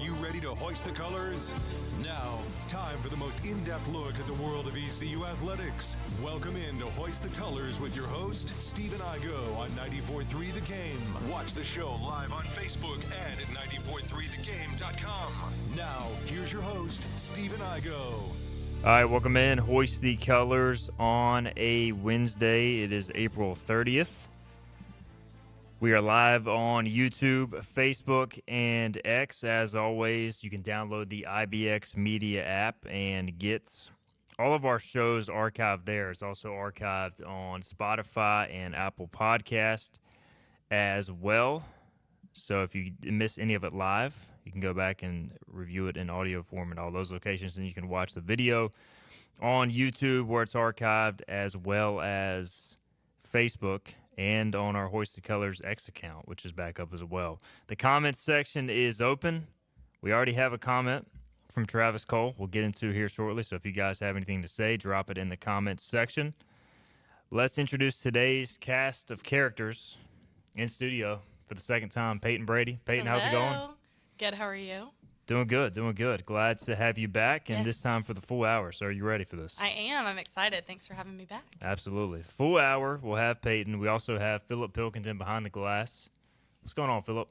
you ready to hoist the colors? Now, time for the most in-depth look at the world of ECU athletics. Welcome in to Hoist the Colors with your host, Stephen Igo on 94.3 The Game. Watch the show live on Facebook and at 943thegame.com. Now, here's your host, Stephen Igo. All right, welcome in. Hoist the Colors on a Wednesday. It is April 30th. We are live on YouTube, Facebook, and X. As always, you can download the IBX Media app and get all of our shows archived there. It's also archived on Spotify and Apple Podcast as well. So if you miss any of it live, you can go back and review it in audio form at all those locations, and you can watch the video on YouTube where it's archived, as well as Facebook and on our Hoist the Colors X account, which is back up as well. The comments section is open. We already have a comment from Travis Cole we'll get into here shortly, so if you guys have anything to say, drop it in the comments section. Let's introduce today's cast of characters in studio for the second time. Peyton Brady. Peyton, Hello. How's it going? Good, how are you? Doing good, doing good. Glad to have you back, and Yes. This time for the full hour. So are you ready for this? I am. I'm excited. Thanks for having me back. Absolutely. Full hour, we'll have Peyton. We also have Philip Pilkington behind the glass. What's going on, Philip?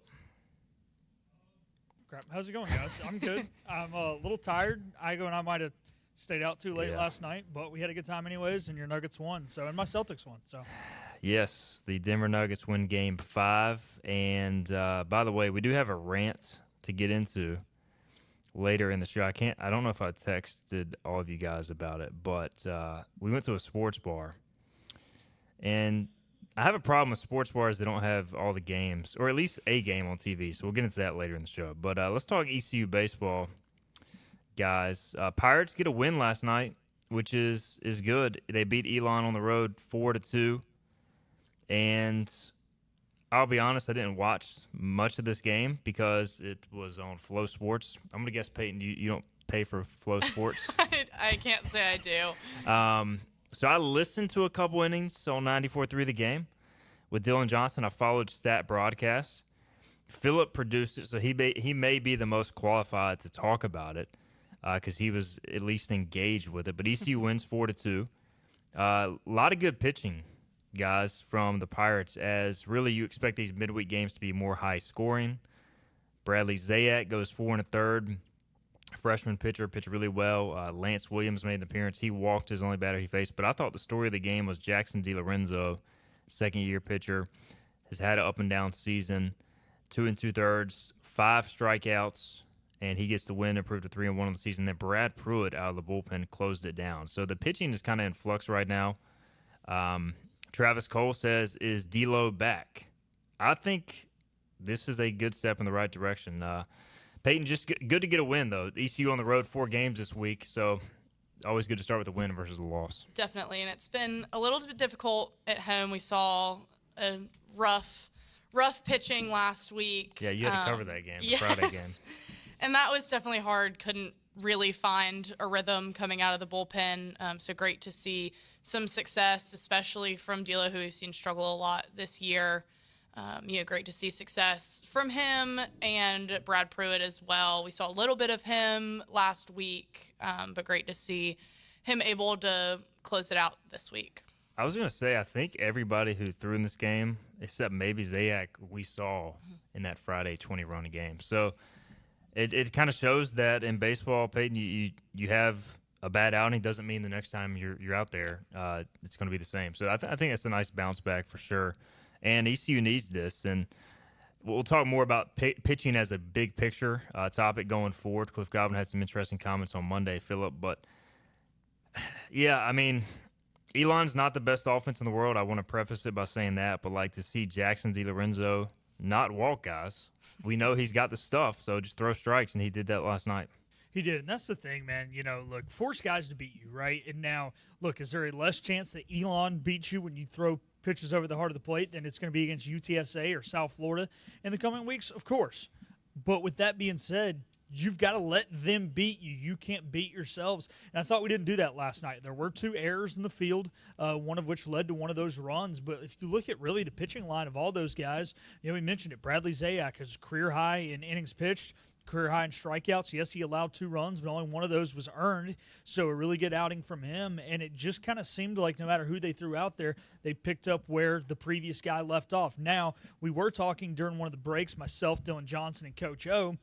Crap. How's it going, guys? I'm good. I'm a little tired. Igo and I might have stayed out too late last night, but we had a good time anyways, and your Nuggets won, and my Celtics won. So. Yes, the Denver Nuggets win Game 5. And, by the way, we do have a rant to get into later in the show. I don't know if I texted all of you guys about it, but we went to a sports bar. And I have a problem with sports bars that don't have all the games, or at least a game on TV. So we'll get into that later in the show. But let's talk ECU baseball, guys. Pirates get a win last night, which is good. They beat Elon on the road 4-2. And I'll be honest, I didn't watch much of this game because it was on Flow Sports. I'm going to guess, Peyton, you don't pay for Flow Sports? I can't say I do. So I listened to a couple innings on 94.3 The Game with Dylan Johnson. I followed Stat Broadcast. Philip produced it, so he may be the most qualified to talk about it because he was at least engaged with it. But ECU wins 4-2. A lot of good pitching, guys, from the Pirates, as really you expect these midweek games to be more high scoring. Bradley Zayak goes 4 1/3. Freshman pitcher pitched really well. Lance Williams made an appearance. He walked his only batter he faced. But I thought the story of the game was Jackson DiLorenzo, second-year pitcher, has had an up-and-down season, 2 2/3, 5 strikeouts, and he gets the win, improved to 3-1 on the season. Then Brad Pruitt out of the bullpen closed it down. So the pitching is kind of in flux right now. Travis Cole says, is D-Lo back? I think this is a good step in the right direction. Peyton, just good to get a win, though. ECU on the road 4 games this week, so always good to start with a win versus a loss. Definitely, and it's been a little bit difficult at home. We saw a rough pitching last week. Yeah, you had to cover that game, the yes. Friday game. And that was definitely hard. Couldn't really find a rhythm coming out of the bullpen. So great to see some success, especially from D'Lo, who we've seen struggle a lot this year. Great to see success from him and Brad Pruitt as well. We saw a little bit of him last week, but great to see him able to close it out this week. I was going to say, I think everybody who threw in this game, except maybe Zayak, we saw in that Friday 20-run game. So it kind of shows that in baseball, Peyton, you have a bad outing doesn't mean the next time you're out there it's going to be the same. So I think that's a nice bounce back for sure. And ECU needs this, and we'll talk more about pitching as a big picture topic going forward. Cliff Godwin had some interesting comments on Monday, Philip. But, yeah, I mean, Elon's not the best offense in the world. I want to preface it by saying that. But, to see Jackson DiLorenzo not walk guys, we know he's got the stuff, so just throw strikes, and he did that last night. He did, and that's the thing, man. Look, force guys to beat you, right? And now, look, is there a less chance that Elon beats you when you throw pitches over the heart of the plate than it's going to be against UTSA or South Florida in the coming weeks? Of course. But with that being said, you've got to let them beat you. You can't beat yourselves. And I thought we didn't do that last night. There were 2 errors in the field, one of which led to one of those runs. But if you look at really the pitching line of all those guys, we mentioned it. Bradley Zayak has career high in innings pitched. career high in strikeouts. Yes, he allowed 2 runs, but only one of those was earned. So a really good outing from him. And it just kind of seemed like no matter who they threw out there, they picked up where the previous guy left off. Now, we were talking during one of the breaks, myself, Dylan Johnson, and Coach O,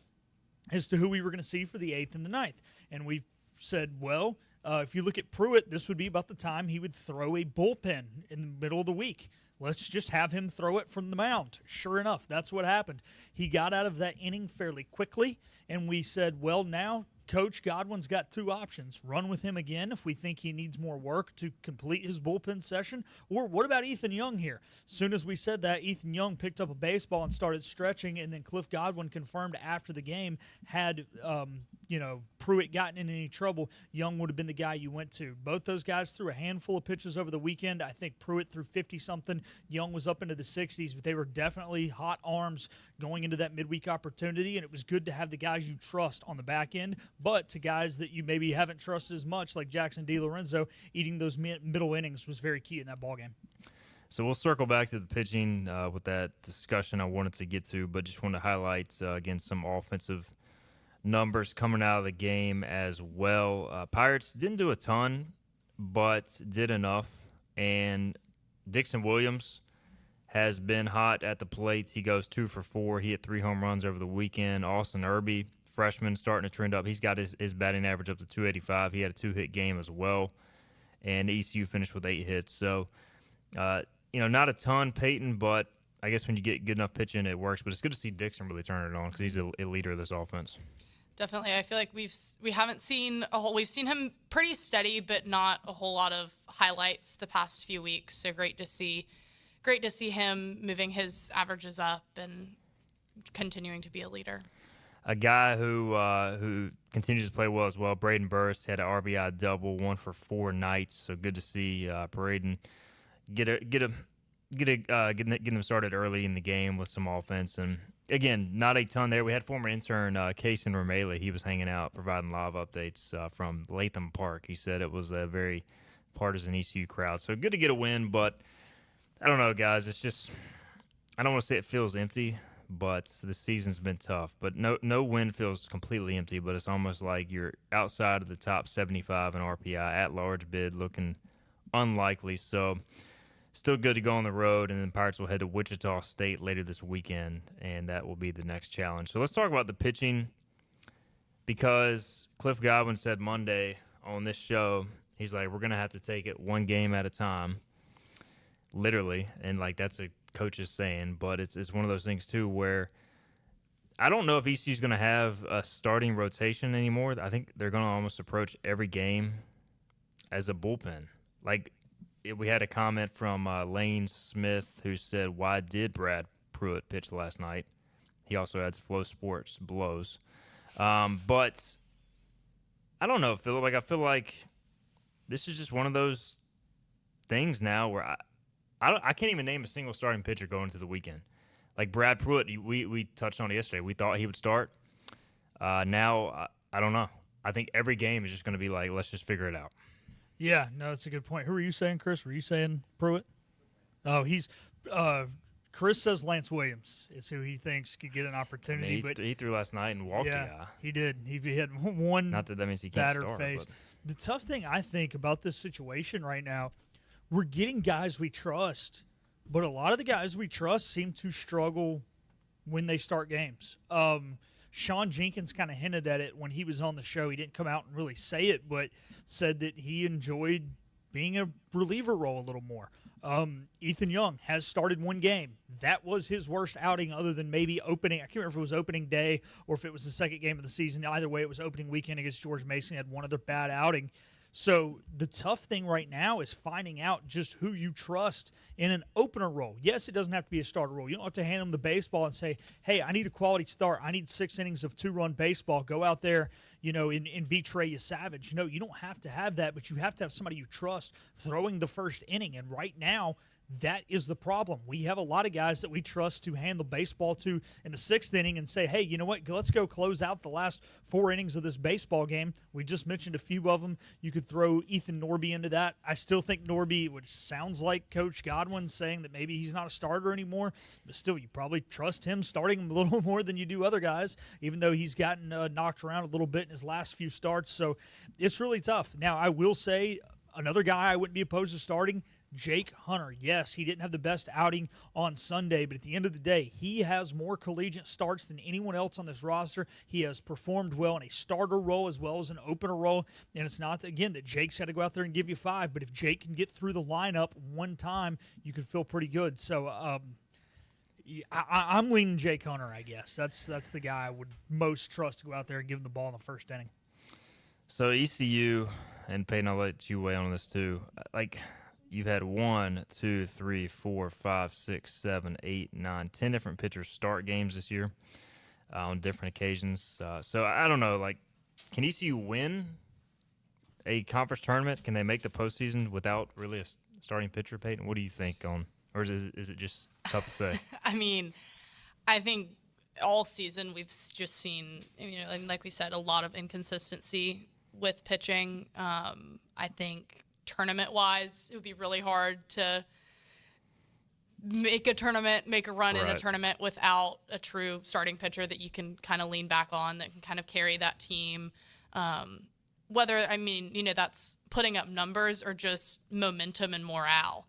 as to who we were going to see for the 8th and the 9th. And we said, well, if you look at Pruitt, this would be about the time he would throw a bullpen in the middle of the week. Let's just have him throw it from the mound. Sure enough, that's what happened. He got out of that inning fairly quickly, and we said, well, now Coach Godwin's got 2 options. Run with him again if we think he needs more work to complete his bullpen session, or what about Ethan Young here? As soon as we said that, Ethan Young picked up a baseball and started stretching, and then Cliff Godwin confirmed after the game had Pruitt gotten in any trouble, Young would have been the guy you went to. Both those guys threw a handful of pitches over the weekend. I think Pruitt threw 50-something. Young was up into the 60s, but they were definitely hot arms going into that midweek opportunity, and it was good to have the guys you trust on the back end, but to guys that you maybe haven't trusted as much, like Jackson DiLorenzo, eating those middle innings was very key in that ballgame. So we'll circle back to the pitching with that discussion I wanted to get to, but just wanted to highlight, again, some offensive numbers coming out of the game as well. Pirates didn't do a ton, but did enough. And Dixon Williams has been hot at the plates. He goes 2 for 4. He hit 3 home runs over the weekend. Austin Irby, freshman, starting to trend up. He's got his batting average up to 285. He had a 2-hit game as well. And ECU finished with 8 hits. So, not a ton, Peyton, but I guess when you get good enough pitching, it works. But it's good to see Dixon really turn it on because he's a leader of this offense. Definitely. I feel like we haven't seen we've seen him pretty steady, but not a whole lot of highlights the past few weeks. So great to see him moving his averages up and continuing to be a leader. A guy who continues to play well as well, Braden Burris, had an RBI double, 1 for 4 nights. So good to see Braden get them started early in the game with some offense. And again, not a ton there. We had former intern Kaysen Romele. He was hanging out, providing live updates from Latham Park. He said it was a very partisan ECU crowd. So good to get a win, but I don't know, guys. It's just, I don't want to say it feels empty, but the season's been tough. But no win feels completely empty, but it's almost like you're outside of the top 75 in RPI, at-large bid, looking unlikely. So still good to go on the road, and then Pirates will head to Wichita State later this weekend, and that will be the next challenge. So let's talk about the pitching, because Cliff Godwin said Monday on this show, he's like, we're going to have to take it one game at a time, literally, and like that's a coach's saying, but it's one of those things too where I don't know if ECU's going to have a starting rotation anymore. I think they're going to almost approach every game as a bullpen. Like, we had a comment from Lane Smith who said, why did Brad Pruitt pitch last night? He also adds Flow Sports blows. But I don't know, Philip. Like, I feel like this is just one of those things now where I can't even name a single starting pitcher going into the weekend. Like Brad Pruitt, we touched on it yesterday. We thought he would start. Now, I don't know. I think every game is just going to be like, let's just figure it out. Yeah, no, that's a good point. Who were you saying, Chris? Were you saying Pruitt? Oh, he's Chris says Lance Williams is who he thinks could get an opportunity. But he threw last night and walked a guy. He did. He had one Not that means he can't batter start, face. but The tough thing I think about this situation right now, we're getting guys we trust, but a lot of the guys we trust seem to struggle when they start games. Sean Jenkins kind of hinted at it when he was on the show. He didn't come out and really say it, but said that he enjoyed being a reliever role a little more. Ethan Young has started one game. That was his worst outing other than maybe opening. I can't remember if it was opening day or if it was the second game of the season. Either way, it was opening weekend against George Mason. He had one other bad outing. So the tough thing right now is finding out just who you trust in an opener role. Yes, it doesn't have to be a starter role. You don't have to hand them the baseball and say, hey, I need a quality start. I need 6 innings of 2-run baseball. Go out there, and beat Trey Savage. You don't have to have that, but you have to have somebody you trust throwing the first inning. And right now, That is the problem. We have a lot of guys that we trust to hand the baseball to in the 6th inning and say, hey, you know what, let's go close out the last 4 innings of this baseball game. We just mentioned a few of them. You could throw Ethan Norby into that. I still think Norby, which sounds like Coach Godwin saying that maybe he's not a starter anymore, but still you probably trust him starting a little more than you do other guys, even though he's gotten knocked around a little bit in his last few starts. So it's really tough. Now, I will say another guy I wouldn't be opposed to starting, Jake Hunter. Yes, he didn't have the best outing on Sunday, but at the end of the day, he has more collegiate starts than anyone else on this roster. He has performed well in a starter role as well as an opener role, and it's not, again, that Jake's got to go out there and give you 5, but if Jake can get through the lineup one time, you can feel pretty good. So I'm leaning Jake Hunter, I guess. That's the guy I would most trust to go out there and give him the ball in the first inning. So ECU, and Peyton, I'll let you weigh on this too. You've had 1, 2, 3, 4, 5, 6, 7, 8, 9, 10 different pitchers start games this year on different occasions. So I don't know, can ECU win a conference tournament? Can they make the postseason without really a starting pitcher, Peyton? What do you think or is it just tough to say? I mean, I think all season we've just seen, and like we said, a lot of inconsistency with pitching. I think tournament-wise, it would be really hard to make a run in a tournament without a true starting pitcher that you can kind of lean back on, that can kind of carry that team. That's putting up numbers or just momentum and morale.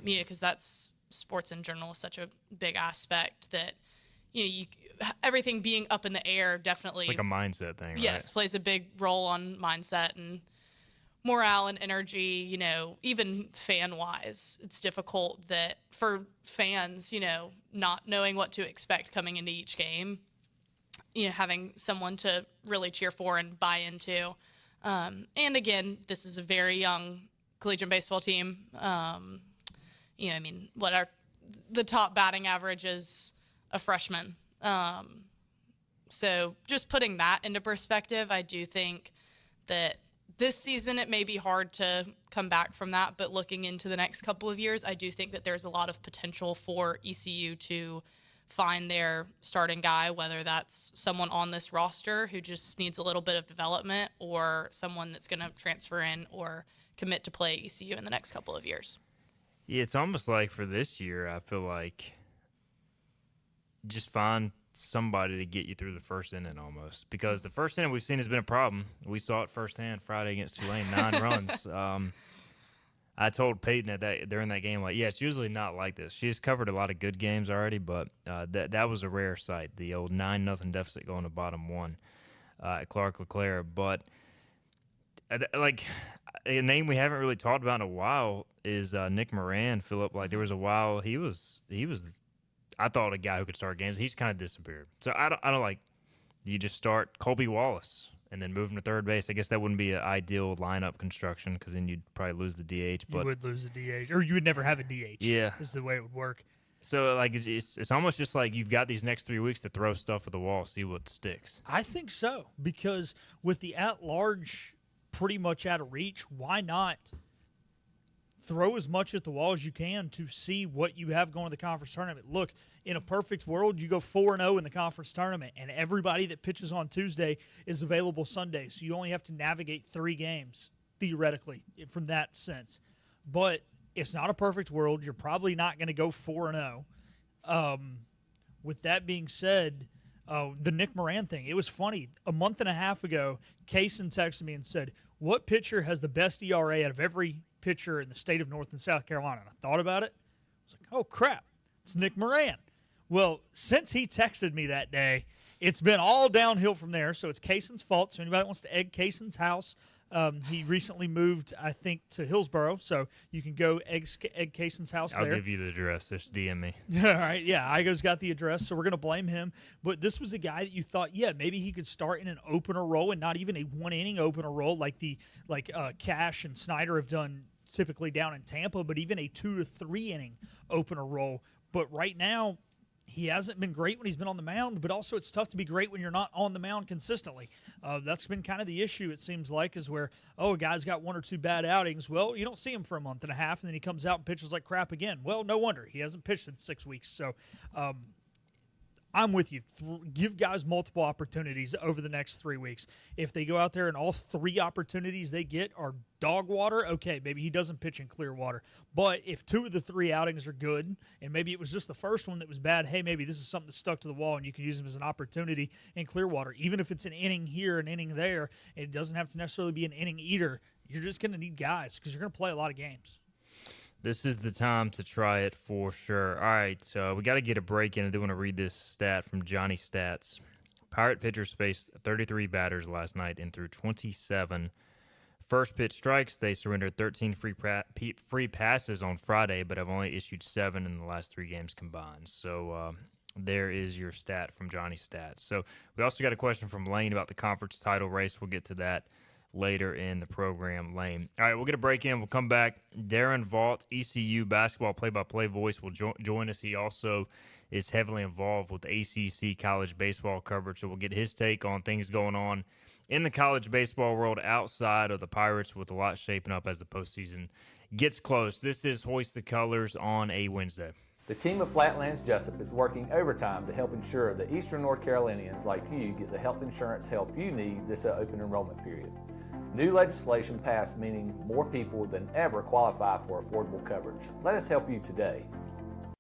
Because that's sports in general is such a big aspect that, everything being up in the air definitely. It's like a mindset thing, right? Yes, plays a big role on mindset and morale and energy, even fan-wise. It's difficult that for fans, not knowing what to expect coming into each game, having someone to really cheer for and buy into. And again, this is a very young collegiate baseball team. The top batting average is a freshman. So just putting that into perspective, I do think that this season, it may be hard to come back from that, but looking into the next couple of years, I do think that there's a lot of potential for ECU to find their starting guy, whether that's someone on this roster who just needs a little bit of development or someone that's going to transfer in or commit to play ECU in the next couple of years. Yeah, it's almost like for this year, I feel like just find somebody to get you through the first inning almost, because the first inning we've seen has been a problem. We saw it firsthand Friday against Tulane, 9 runs. I told Peyton during that game, it's usually not like this. She's covered a lot of good games already, but that was a rare sight, the old 9-0 deficit going to bottom 1 at Clark LeClaire. But a name we haven't really talked about in a while is Nick Moran. Philip, there was a while he was I thought a guy who could start games. He's kind of disappeared. So I don't you just start Colby Wallace and then move him to third base. I guess that wouldn't be an ideal lineup construction because then you'd probably lose the DH. But you would lose the DH, or you would never have a DH. Yeah, this is the way it would work. So it's almost just like you've got these next 3 weeks to throw stuff at the wall, see what sticks. I think so, because with the at-large pretty much out of reach, why not throw as much at the wall as you can to see what you have going to the conference tournament? Look, in a perfect world, you go 4-0 in the conference tournament, and everybody that pitches on Tuesday is available Sunday. So you only have to navigate 3 games, theoretically, from that sense. But it's not a perfect world. You're probably not going to go 4-0. With that being said, the Nick Moran thing, it was funny. A month and a half ago, Kaysen texted me and said, what pitcher has the best ERA out of every pitcher in the state of North and South Carolina? And I thought about it. I was like, oh, crap. It's Nick Moran. Well, since he texted me that day, it's been all downhill from there. So it's Kaysen's fault. So anybody that wants to egg Kaysen's house, he recently moved, I think, to Hillsboro. So you can go egg Kaysen's house there. I'll give you the address. Just DM me. All right. Yeah, Igo's got the address, so we're going to blame him. But this was a guy that you thought, maybe he could start in an opener role and not even a 1-inning opener role like Cash and Snyder have done typically down in Tampa, but even a 2 to 3 inning opener role. But right now, he hasn't been great when he's been on the mound, but also it's tough to be great when you're not on the mound consistently. That's been kind of the issue, it seems like, is where, a guy's got one or two bad outings. Well, you don't see him for a month and a half, and then he comes out and pitches like crap again. Well, no wonder. He hasn't pitched in 6 weeks. So I'm with you. Give guys multiple opportunities over the next 3 weeks. If they go out there and all 3 opportunities they get are dog water, okay, maybe he doesn't pitch in clear water. But if 2 of the 3 outings are good, and maybe it was just the first one that was bad, hey, maybe this is something that stuck to the wall and you can use them as an opportunity in clear water. Even if it's an inning here, an inning there, it doesn't have to necessarily be an inning eater. You're just going to need guys because you're going to play a lot of games. This is the time to try it for sure. All right, so we got to get a break in. I do want to read this stat from Johnny Stats. Pirate pitchers faced 33 batters last night and threw 27 first pitch strikes. They surrendered 13 free passes on Friday, but have only issued 7 in the last 3 games combined. So there is your stat from Johnny Stats. So we also got a question from Lane about the conference title race. We'll get to that later in the program. Lane. All right, we'll get a break in. We'll come back. Daron Vaught, ECU basketball play-by-play voice, will join us. He also is heavily involved with ACC college baseball coverage, so we'll get his take on things going on in the college baseball world outside of the Pirates, with a lot shaping up as the postseason gets close. This is Hoist the Colors on a Wednesday. The team of Flatlands Jessup is working overtime to help ensure that Eastern North Carolinians like you get the health insurance help you need this open enrollment period. New legislation passed, meaning more people than ever qualify for affordable coverage. Let us help you today.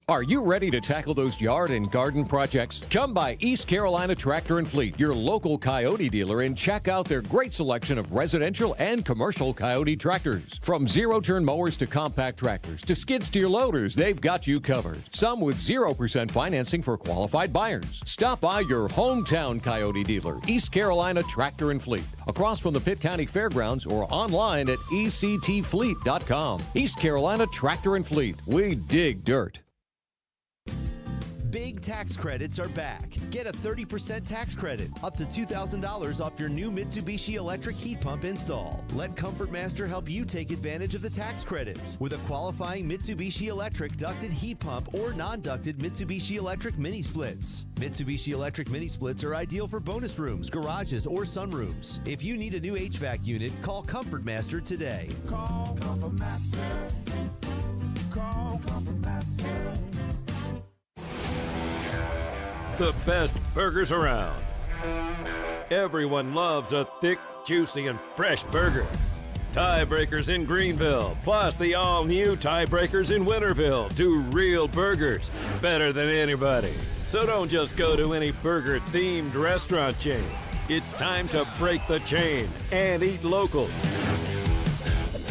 Are you ready to tackle those yard and garden projects? Come by East Carolina Tractor and Fleet, your local Coyote dealer, and check out their great selection of residential and commercial Coyote tractors. From zero-turn mowers to compact tractors to skid steer loaders, they've got you covered. Some with 0% financing for qualified buyers. Stop by your hometown Coyote dealer, East Carolina Tractor and Fleet, across from the Pitt County Fairgrounds, or online at ectfleet.com. East Carolina Tractor and Fleet. We dig dirt. Big tax credits are back. Get a 30% tax credit, up to $2,000 off your new Mitsubishi electric heat pump install. Let Comfort Master help you take advantage of the tax credits with a qualifying Mitsubishi electric ducted heat pump or non-ducted Mitsubishi electric mini splits. Mitsubishi electric mini splits are ideal for bonus rooms, garages, or sunrooms. If you need a new HVAC unit, call Comfort Master today. Call Comfort Master. Call Comfort Master. The best burgers around. Everyone loves a thick, juicy, and fresh burger. Tiebreakers in Greenville, plus the all-new Tiebreakers in Winterville. 2 real burgers, better than anybody. So don't just go to any burger-themed restaurant chain. It's time to break the chain and eat local.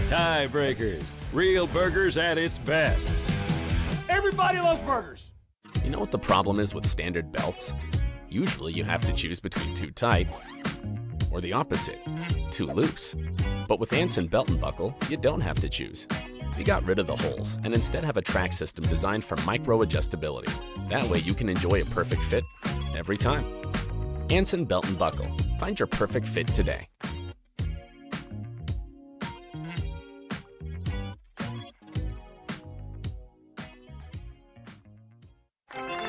Tiebreakers, real burgers at its best. Everybody loves burgers. You know what the problem is with standard belts? Usually you have to choose between too tight or the opposite, too loose. But with Anson Belt and Buckle, you don't have to choose. We got rid of the holes and instead have a track system designed for micro-adjustability. That way you can enjoy a perfect fit every time. Anson Belt and Buckle. Find your perfect fit today.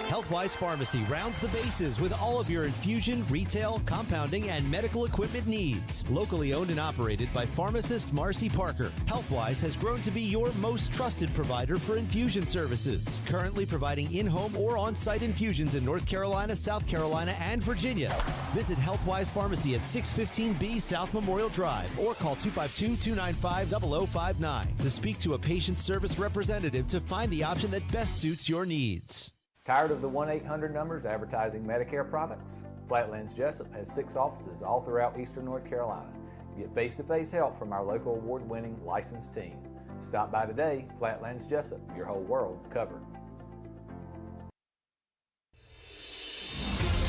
Healthwise Pharmacy rounds the bases with all of your infusion, retail, compounding, and medical equipment needs. Locally owned and operated by pharmacist Marcy Parker, Healthwise has grown to be your most trusted provider for infusion services. Currently providing in-home or on-site infusions in North Carolina, South Carolina, and Virginia. Visit Healthwise Pharmacy at 615B South Memorial Drive or call 252-295-0059 to speak to a patient service representative to find the option that best suits your needs. Tired of the 1-800 numbers advertising Medicare products? Flatlands Jessup has 6 offices all throughout Eastern North Carolina. Get face-to-face help from our local award-winning licensed team. Stop by today. Flatlands Jessup, your whole world covered.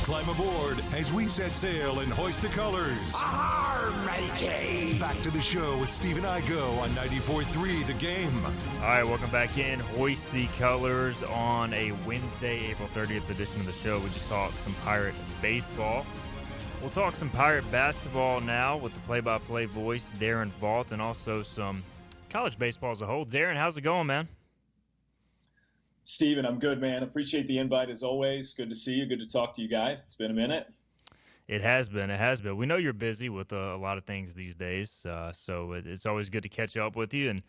Climb aboard as we set sail and hoist the colors. Arr, matey! Back to the show with Steve and I go on 94.3 The Game. All right, welcome back in. Hoist the Colors on a Wednesday, April 30th edition of the show. We just talked some Pirate baseball. We'll talk some Pirate basketball now with the play-by-play voice, Daron Vaught, and also some college baseball as a whole. Daron, how's it going, man? Steven, I'm good, man. Appreciate the invite as always. Good to see you. Good to talk to you guys. It's been a minute. It has been. It has been. We know you're busy with a lot of things these days, so it's always good to catch up with you. And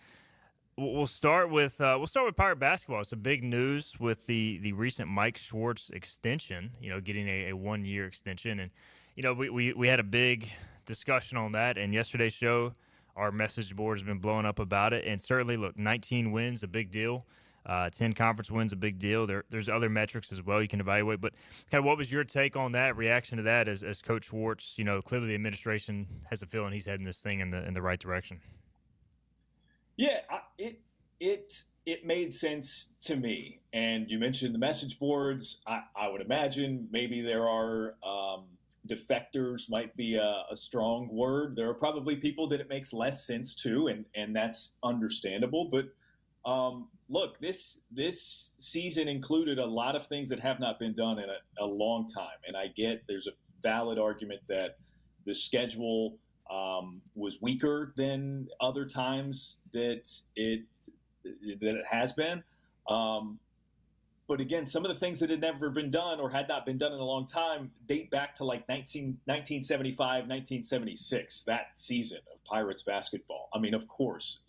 we'll start with Pirate basketball. Some big news with the recent Mike Schwartz extension. Getting a 1-year extension, and we had a big discussion on that. And yesterday's show, our message board has been blowing up about it. And certainly, look, 19 wins, a big deal. 10 conference wins, a big deal. There's other metrics as well you can evaluate. But kind of what was your take on that, reaction to that as Coach Schwartz? Clearly the administration has a feeling he's heading this thing in the right direction. Yeah, it made sense to me. And you mentioned the message boards. I would imagine maybe there are defectors, might be a strong word. There are probably people that it makes less sense to, and that's understandable. But look, this season included a lot of things that have not been done in a long time. And I get there's a valid argument that the schedule was weaker than other times that it has been. But again, some of the things that had never been done or had not been done in a long time date back to like 1975, 1976, that season of Pirates basketball. I mean, of course,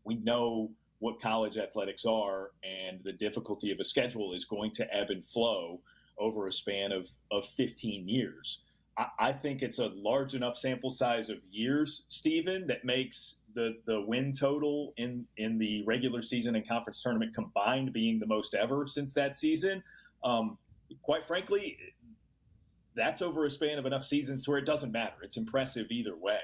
we know what college athletics are, and the difficulty of a schedule is going to ebb and flow over a span of 15 years. I think it's a large enough sample size of years, Stephen, that makes the win total in the regular season and conference tournament combined being the most ever since that season. Quite frankly, that's over a span of enough seasons to where it doesn't matter. It's impressive either way.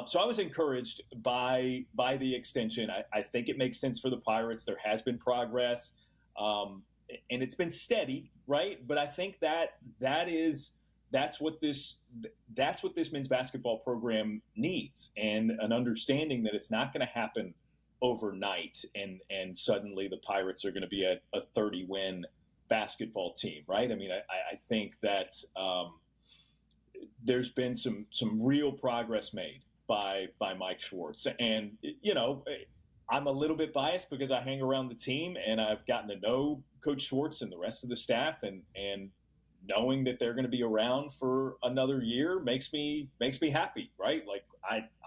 So I was encouraged by the extension. I think it makes sense for the Pirates. There has been progress, and it's been steady, right? But I think that's what this men's basketball program needs, and an understanding that it's not going to happen overnight, and suddenly the Pirates are going to be a 30-win basketball team, right? I mean, I think that there's been some real progress made by Mike Schwartz. And, I'm a little bit biased because I hang around the team and I've gotten to know Coach Schwartz and the rest of the staff, and knowing that they're going to be around for another year makes me happy, right? Like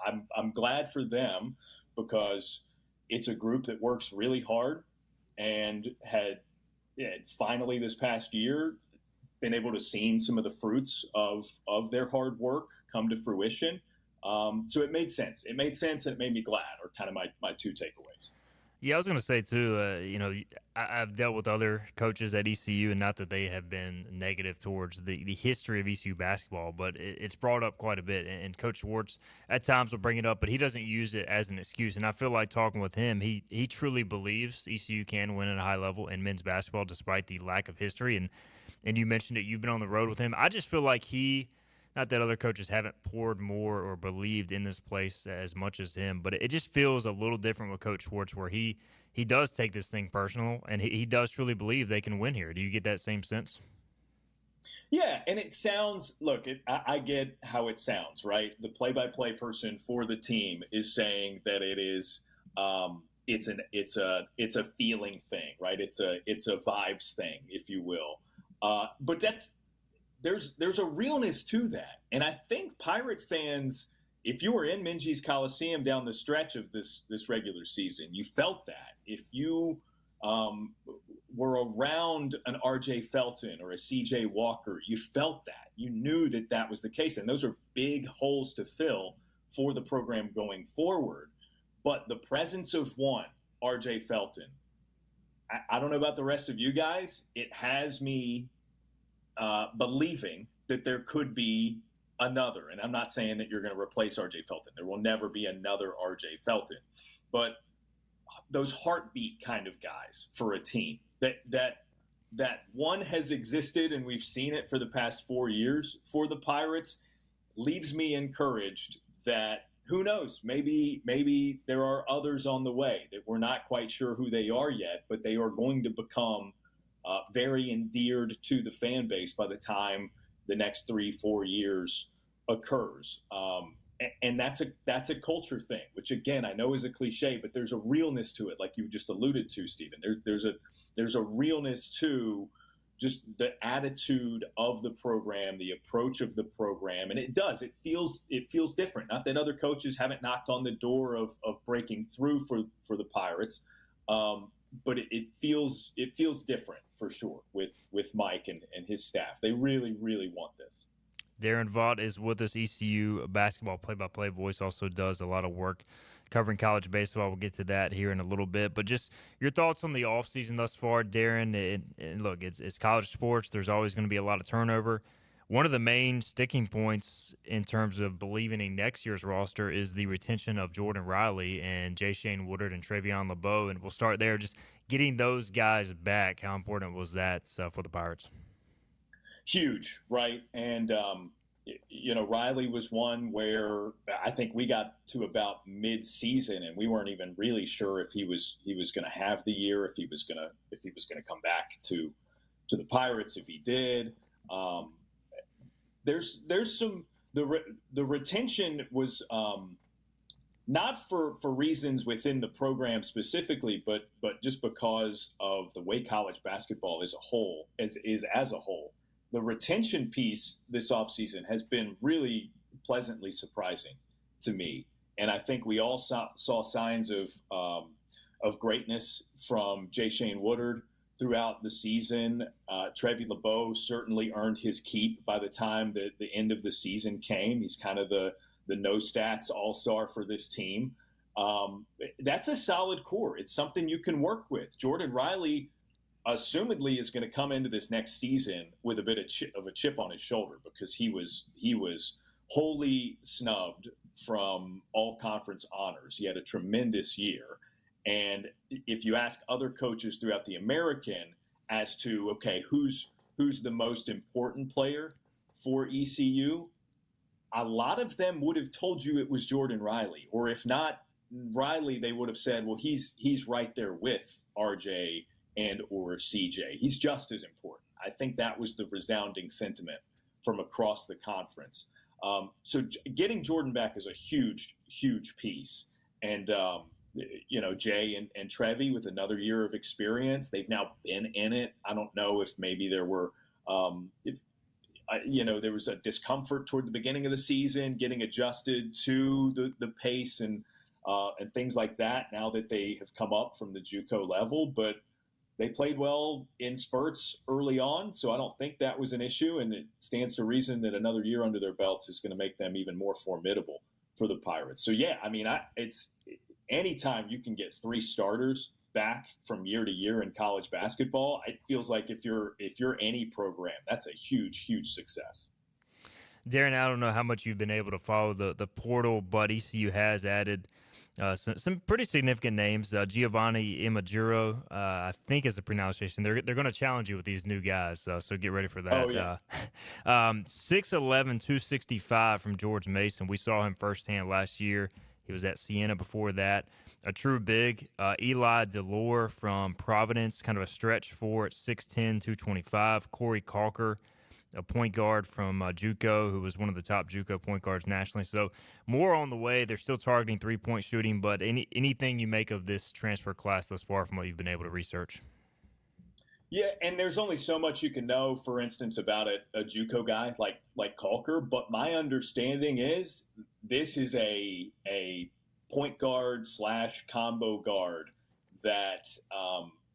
I'm glad for them, because it's a group that works really hard and had finally this past year been able to see some of the fruits of their hard work come to fruition. So it made sense. It made sense, and it made me glad, or kind of my two takeaways. Yeah, I was going to say, too, I've dealt with other coaches at ECU, and not that they have been negative towards the history of ECU basketball, but it's brought up quite a bit. And Coach Schwartz at times will bring it up, but he doesn't use it as an excuse. And I feel like talking with him, he truly believes ECU can win at a high level in men's basketball despite the lack of history. And you mentioned it, you've been on the road with him. I just feel like not that other coaches haven't poured more or believed in this place as much as him, but it just feels a little different with Coach Schwartz, where he does take this thing personal, and he does truly believe they can win here. Do you get that same sense? Yeah, and it sounds, look, I get how it sounds, right? The play-by-play person for the team is saying that it is it's a feeling thing, right? It's a vibes thing, if you will. But there's a realness to that. And I think Pirate fans, if you were in Minji's Coliseum down the stretch of this regular season, you felt that. If you were around an RJ Felton or a CJ Walker, you felt that. You knew that was the case. And those are big holes to fill for the program going forward. But the presence of one, RJ Felton, I don't know about the rest of you guys, it has me believing that there could be another. And I'm not saying that you're going to replace RJ Felton. There will never be another RJ Felton. But those heartbeat kind of guys for a team, that one has existed, and we've seen it for the past 4 years for the Pirates, leaves me encouraged that, who knows, maybe there are others on the way that we're not quite sure who they are yet, but they are going to become very endeared to the fan base by the time the next 3-4 years occurs. And that's a culture thing, which again I know is a cliche, but there's a realness to it, like you just alluded to, Stephen. There's a realness to just the attitude of the program, the approach of the program, and it feels different. Not that other coaches haven't knocked on the door of breaking through for the Pirates, but it feels different for sure with Mike and his staff. They really, really want this. Daron Vaught is with us, ECU basketball play-by-play voice, also does a lot of work covering college baseball. We'll get to that here in a little bit. But just your thoughts on the offseason thus far, Daron. And look, it's college sports. There's always going to be a lot of turnover. One of the main sticking points in terms of believing in next year's roster is the retention of Jordan Riley and J. Shane Woodard and Travion LeBeau. And we'll start there. Just getting those guys back, how important was that for the Pirates? Huge, right? And, Riley was one where I think we got to about mid-season and we weren't even really sure if he was going to have the year, if he was going to come back to the Pirates. If he did, there's some the retention was not for reasons within the program specifically, but just because of the way college basketball as a whole. The retention piece this offseason has been really pleasantly surprising to me. And I think we all saw signs of greatness from J. Shane Woodard throughout the season. Trevi LeBeau certainly earned his keep by the time the end of the season came. He's kind of the no stats all-star for this team. That's a solid core. It's something you can work with. Jordan Riley assumedly is going to come into this next season with a bit of a chip on his shoulder because he was wholly snubbed from all conference honors. He had a tremendous year. And if you ask other coaches throughout the American as to, okay, who's the most important player for ECU, a lot of them would have told you it was Jordan Riley. Or if not Riley, they would have said, well, he's right there with RJ and or CJ. He's just as important. I think that was the resounding sentiment from across the conference. So getting Jordan back is a huge, huge piece. And, Jay and Trevi with another year of experience, they've now been in it. I don't know if maybe there were, there was a discomfort toward the beginning of the season, getting adjusted to the pace and things like that now that they have come up from the JUCO level. But they played well in spurts early on, so I don't think that was an issue, and it stands to reason that another year under their belts is going to make them even more formidable for the Pirates. So, yeah, I mean, it's anytime you can get three starters back from year to year in college basketball, it feels like if you're any program, that's a huge, huge success. Daron, I don't know how much you've been able to follow the portal, but ECU has added some pretty significant names. Giovanni Imaguro, I think is the pronunciation. They're going to challenge you with these new guys, so get ready for that. Oh, yeah. 6'11", 265 from George Mason. We saw him firsthand last year. He was at Siena before that. A true big. Eli Delore from Providence, kind of a stretch four at 6'10", 225. Corey Calker, a point guard from JUCO, who was one of the top JUCO point guards nationally. So more on the way. They're still targeting three-point shooting, but anything you make of this transfer class thus far from what you've been able to research? Yeah, and there's only so much you can know, for instance, about a JUCO guy like Calker. But my understanding is this is a point guard / combo guard that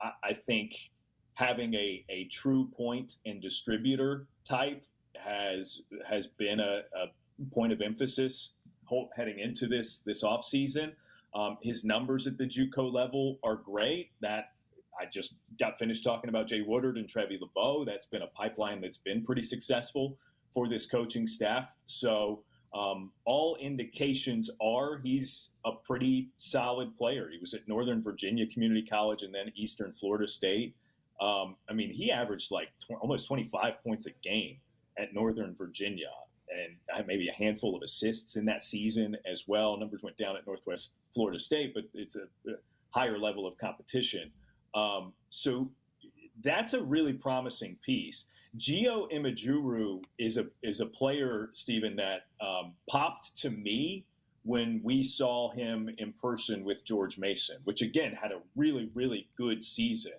I think having a true point and distributor type has been a point of emphasis heading into this offseason. His numbers at the JUCO level are great. That I just got finished talking about Jay Woodard and Trevi LeBeau. That's been a pipeline that's been pretty successful for this coaching staff. So all indications are he's a pretty solid player. He was at Northern Virginia Community College and then Eastern Florida State. He averaged almost 25 points a game at Northern Virginia and maybe a handful of assists in that season as well. Numbers went down at Northwest Florida State, but it's a higher level of competition. So that's a really promising piece. Gio Imejuru is a player, Stephen, that popped to me when we saw him in person with George Mason, which again had a really, really good season.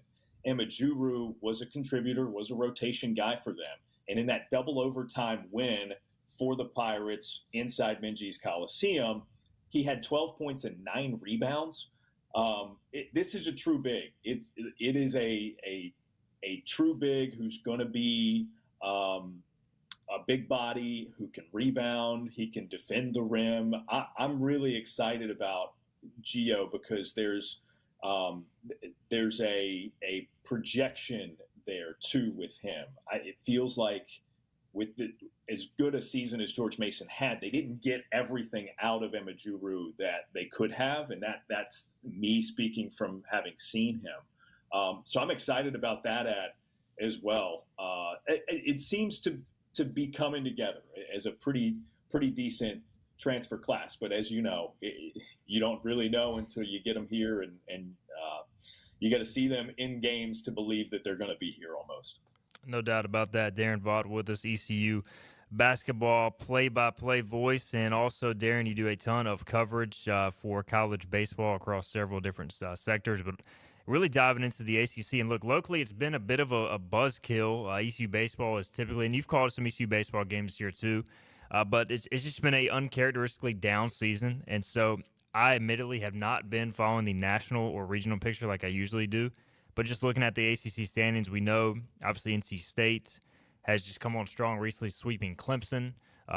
Imejuru was a contributor, was a rotation guy for them. And in that double overtime win for the Pirates inside Minges Coliseum, he had 12 points and 9 rebounds. This is a true big. It is a true big who's going to be a big body who can rebound. He can defend the rim. I'm really excited about Gio because there's a projection there too with him. It feels like with as good a season as George Mason had, they didn't get everything out of Imejuru that they could have, and that's me speaking from having seen him. So I'm excited about that as well. It seems to be coming together as a pretty decent transfer class, but as you know, you don't really know until you get them here, and you got to see them in games to believe that they're going to be here almost. No doubt about that. Daron Vaught with us, ECU basketball play-by-play voice, and also, Daron, you do a ton of coverage for college baseball across several different sectors, but really diving into the ACC. And look, locally, it's been a bit of a buzzkill. ECU baseball is typically, and you've called some ECU baseball games here too, but it's just been a uncharacteristically down season, and so I admittedly have not been following the national or regional picture like I usually do. But just looking at the ACC standings, we know obviously NC State has just come on strong recently, sweeping Clemson.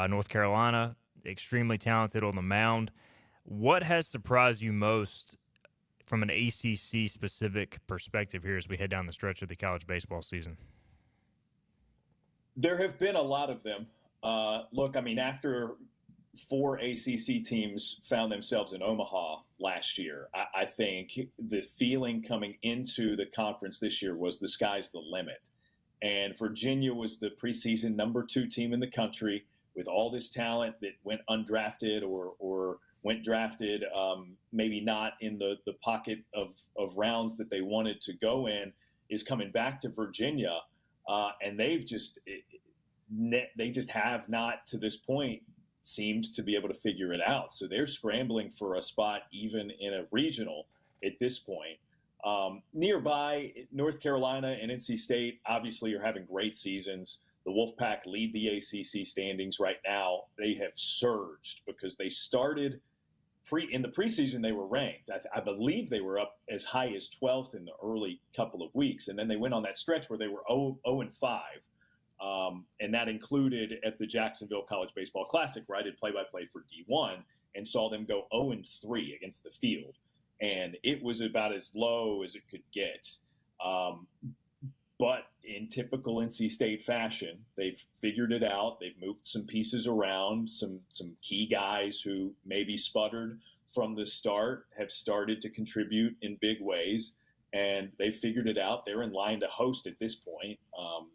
North Carolina, extremely talented on the mound. What has surprised you most from an ACC-specific perspective here as we head down the stretch of the college baseball season? There have been a lot of them. Look, I mean, after 4 ACC teams found themselves in Omaha last year, I think the feeling coming into the conference this year was the sky's the limit. And Virginia was the preseason number 2 team in the country with all this talent that went undrafted or went drafted, maybe not in the pocket of rounds that they wanted to go in, is coming back to Virginia. And they just have not to this point seemed to be able to figure it out. So they're scrambling for a spot even in a regional at this point. Nearby, North Carolina and NC State obviously are having great seasons. The Wolfpack lead the ACC standings right now. They have surged because they started in the preseason. They were ranked. I believe they were up as high as 12th in the early couple of weeks, and then they went on that stretch where they were 0-5. And that included at the Jacksonville College Baseball Classic, where I did play-by-play for D1 and saw them go 0-3 against the field. And it was about as low as it could get. But in typical NC State fashion, they've figured it out. They've moved some pieces around. Some key guys who maybe sputtered from the start have started to contribute in big ways. And they figured it out. They're in line to host at this point.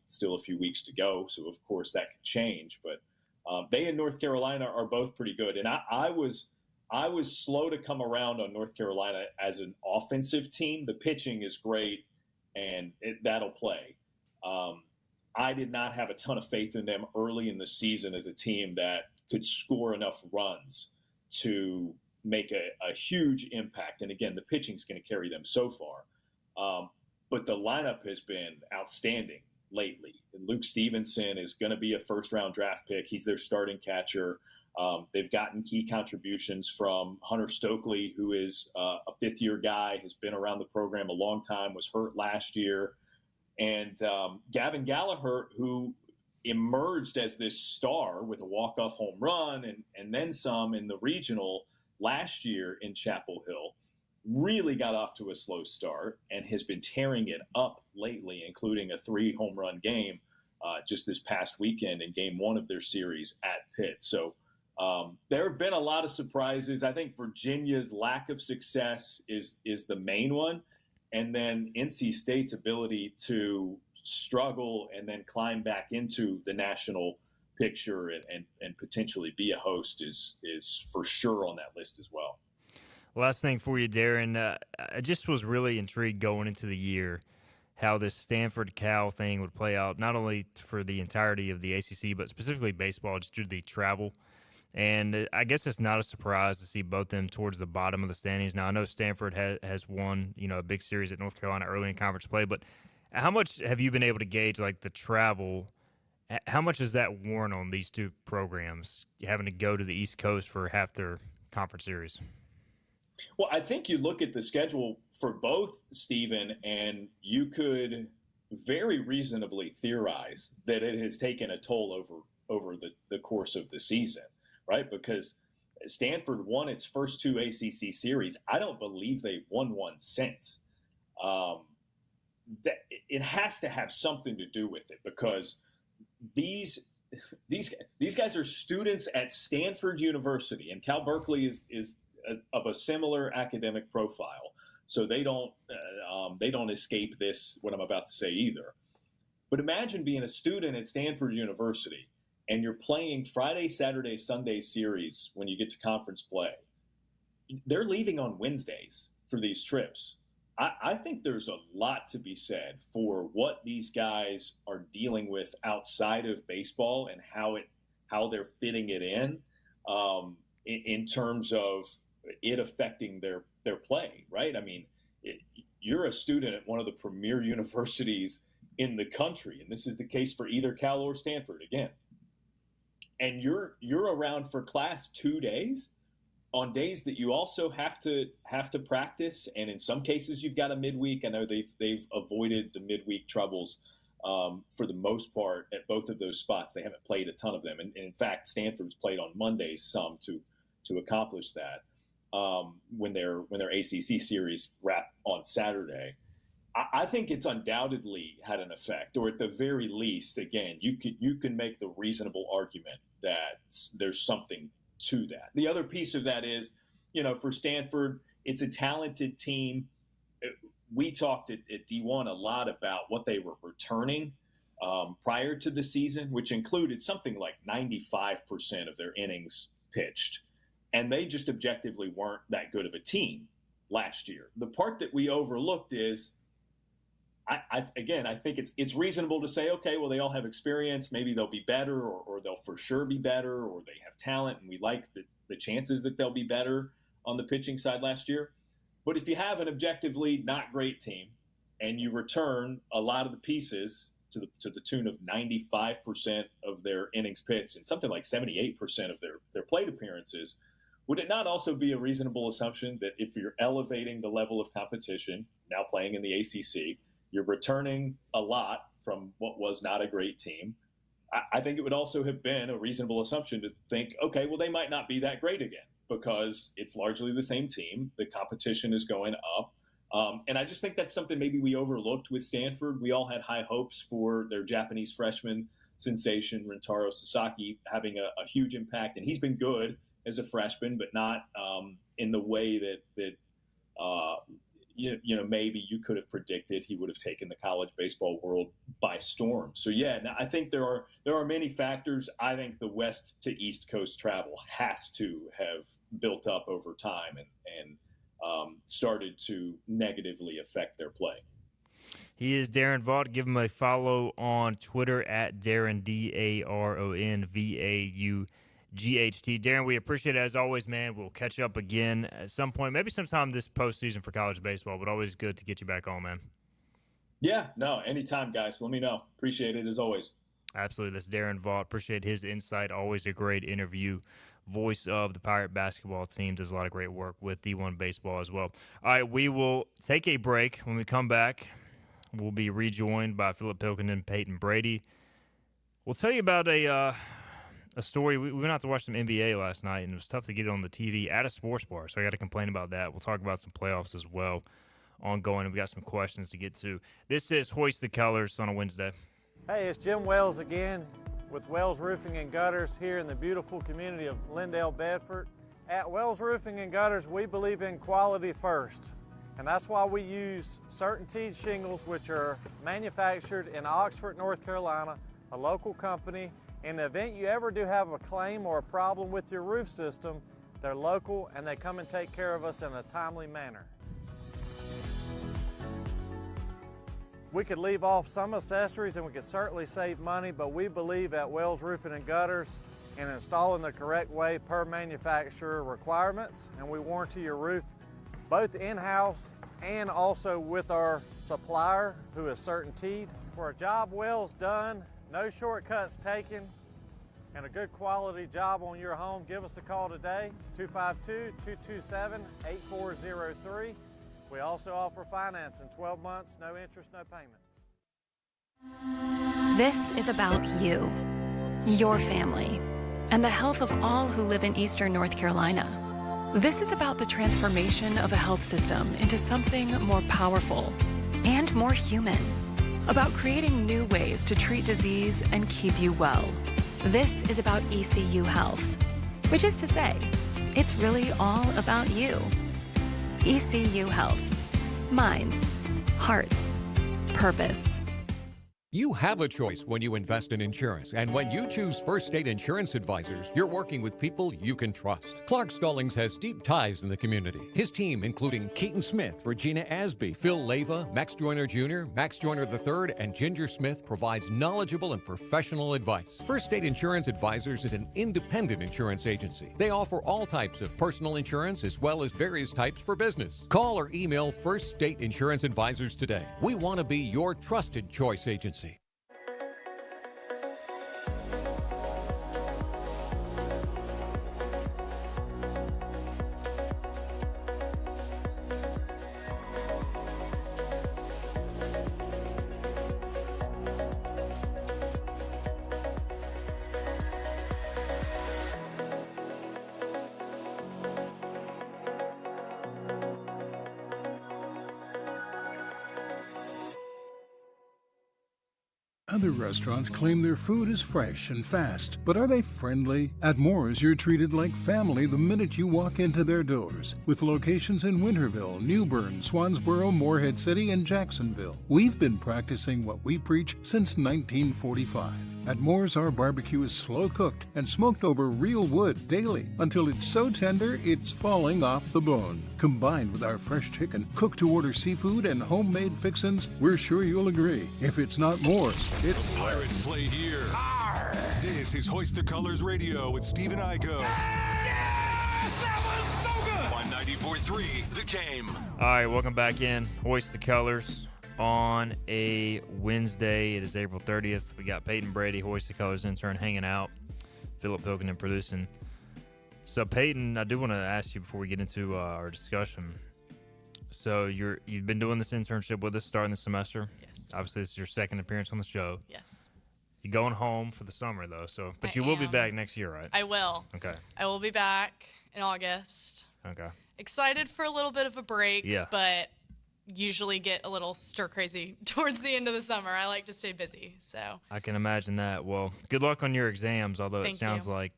Still a few weeks to go, so of course that could change. But they and North Carolina are both pretty good. And I was slow to come around on North Carolina as an offensive team. The pitching is great, and that'll play. I did not have a ton of faith in them early in the season as a team that could score enough runs to make a huge impact. And again, the pitching's going to carry them so far. But the lineup has been outstanding lately. And Luke Stevenson is going to be a first-round draft pick. He's their starting catcher. They've gotten key contributions from Hunter Stokely, who is a fifth-year guy, has been around the program a long time, was hurt last year. And Gavin Gallagher, who emerged as this star with a walk-off home run and then some in the regional last year in Chapel Hill, really got off to a slow start and has been tearing it up lately, including a 3 home run game just this past weekend in game 1 of their series at Pitt. So there have been a lot of surprises. I think Virginia's lack of success is the main one. And then NC State's ability to struggle and then climb back into the national picture and potentially be a host is for sure on that list as well. Last thing for you, Daron. I just was really intrigued going into the year how this Stanford-Cal thing would play out, not only for the entirety of the ACC, but specifically baseball, just due to the travel. And I guess it's not a surprise to see both them towards the bottom of the standings. Now, I know Stanford has won, a big series at North Carolina early in conference play, but how much have you been able to gauge, like, the travel? How much is that worn on these two programs, having to go to the East Coast for half their conference series? Well, I think you look at the schedule for both, Stephen, and you could very reasonably theorize that it has taken a toll over the course of the season, right? Because Stanford won its first two ACC series. I don't believe they've won one since. That it has to have something to do with it, because these guys are students at Stanford University, and Cal Berkeley is of a similar academic profile, so they don't escape this, what I'm about to say, either. But imagine being a student at Stanford University and you're playing Friday, Saturday, Sunday series when you get to conference play. They're leaving on Wednesdays for these trips. I think there's a lot to be said for what these guys are dealing with outside of baseball and how they're fitting it in terms of it affecting their play, right? I mean, you're a student at one of the premier universities in the country, and this is the case for either Cal or Stanford again. And you're around for class 2 days on days that you also have to practice, and in some cases you've got a midweek. I know they've avoided the midweek troubles for the most part at both of those spots. They haven't played a ton of them, and in fact, Stanford's played on Mondays some to accomplish that when their ACC series wrap on Saturday. I think it's undoubtedly had an effect, or at the very least, again, you can make the reasonable argument that there's something to that. The other piece of that is, for Stanford, it's a talented team. We talked at D1 a lot about what they were returning prior to the season, which included something like 95% of their innings pitched. And they just objectively weren't that good of a team last year. The part that we overlooked is, I think it's reasonable to say, okay, well, they all have experience. Maybe they'll be better, or they'll for sure be better, or they have talent, and we like the chances that they'll be better on the pitching side last year. But if you have an objectively not great team and you return a lot of the pieces to the tune of 95% of their innings pitched and something like 78% of their plate appearances, would it not also be a reasonable assumption that if you're elevating the level of competition, now playing in the ACC, you're returning a lot from what was not a great team? I think it would also have been a reasonable assumption to think, okay, well, they might not be that great again because it's largely the same team. The competition is going up. And I just think that's something maybe we overlooked with Stanford. We all had high hopes for their Japanese freshman sensation, Rintaro Sasaki, having a huge impact. And he's been good as a freshman, but not in the way that maybe you could have predicted he would have taken the college baseball world by storm. So now I think there are many factors. I think the West to East Coast travel has to have built up over time and started to negatively affect their play. He is Daron Vaught. Give him a follow on Twitter at Daron, DaronVaught. Daron, we appreciate it as always, man. We'll catch up again at some point, maybe sometime this postseason for college baseball, but always good to get you back on, man. Yeah, no, anytime, guys. Let me know. Appreciate it as always. Absolutely. That's Daron Vaught. Appreciate his insight. Always a great interview. Voice of the Pirate basketball team. Does a lot of great work with D1 baseball as well. All right, we will take a break. When we come back, we'll be rejoined by Philip Pilkington and Peyton Brady. We'll tell you about a story. We went out to watch some NBA last night, and it was tough to get it on the TV at a sports bar, so I got to complain about that. We'll talk about some playoffs as well ongoing, and we got some questions to get to. This is Hoist the Colors on a Wednesday. Hey, it's Jim Wells again with Wells Roofing and Gutters here in the beautiful community of Lindale, Bedford. At Wells Roofing and Gutters, we believe in quality first, and that's why we use Certainty shingles, which are manufactured in Oxford, North Carolina, a local company. In the event you ever do have a claim or a problem with your roof system, they're local and they come and take care of us in a timely manner. We could leave off some accessories and we could certainly save money, but we believe at Wells Roofing and Gutters in installing the correct way per manufacturer requirements, and we warranty your roof both in-house and also with our supplier who is certainteed. For a job Wells done, no shortcuts taken, and a good quality job on your home, give us a call today, 252-227-8403. We also offer financing, 12 months, no interest, no payments. This is about you, your family, and the health of all who live in Eastern North Carolina. This is about the transformation of a health system into something more powerful and more human, about creating new ways to treat disease and keep you well. This is about ECU Health, which is to say, it's really all about you. ECU Health. Minds, hearts, purpose. You have a choice when you invest in insurance, and when you choose First State Insurance Advisors, you're working with people you can trust. Clark Stallings has deep ties in the community. His team, including Keaton Smith, Regina Asby, Phil Leyva, Max Joyner Jr., Max Joyner III, and Ginger Smith, provides knowledgeable and professional advice. First State Insurance Advisors is an independent insurance agency. They offer all types of personal insurance as well as various types for business. Call or email First State Insurance Advisors today. We want to be your trusted choice agency. Other restaurants claim their food is fresh and fast, but are they friendly? At Moore's, you're treated like family the minute you walk into their doors, with locations in Winterville, New Bern, Swansboro, Morehead City, and Jacksonville. We've been practicing what we preach since 1945. At Moore's, our barbecue is slow-cooked and smoked over real wood daily until it's so tender it's falling off the bone. Combined with our fresh chicken, cooked-to-order seafood, and homemade fixins, we're sure you'll agree. If it's not Moore's, it's Pirates play here. Arr! This is Hoist the Colors Radio with Steve and Igo. Yes! That was so good! On 94.3 The Game. All right, welcome back in. Hoist the Colors on a Wednesday. It is April 30th. We got Peyton Brady, Hoist the Colors intern, hanging out. Philip Pilkington producing. So, Peyton, I do want to ask you before we get into our discussion. So, you've been doing this internship with us starting the semester. Yes. Obviously, this is your second appearance on the show. Yes. You're going home for the summer, though. But you will be back next year, right? I will. Okay. I will be back in August. Okay. Excited for a little bit of a break, yeah. But usually get a little stir crazy towards the end of the summer. I like to stay busy, so. I can imagine that. Well, good luck on your exams, although Thank it sounds you. like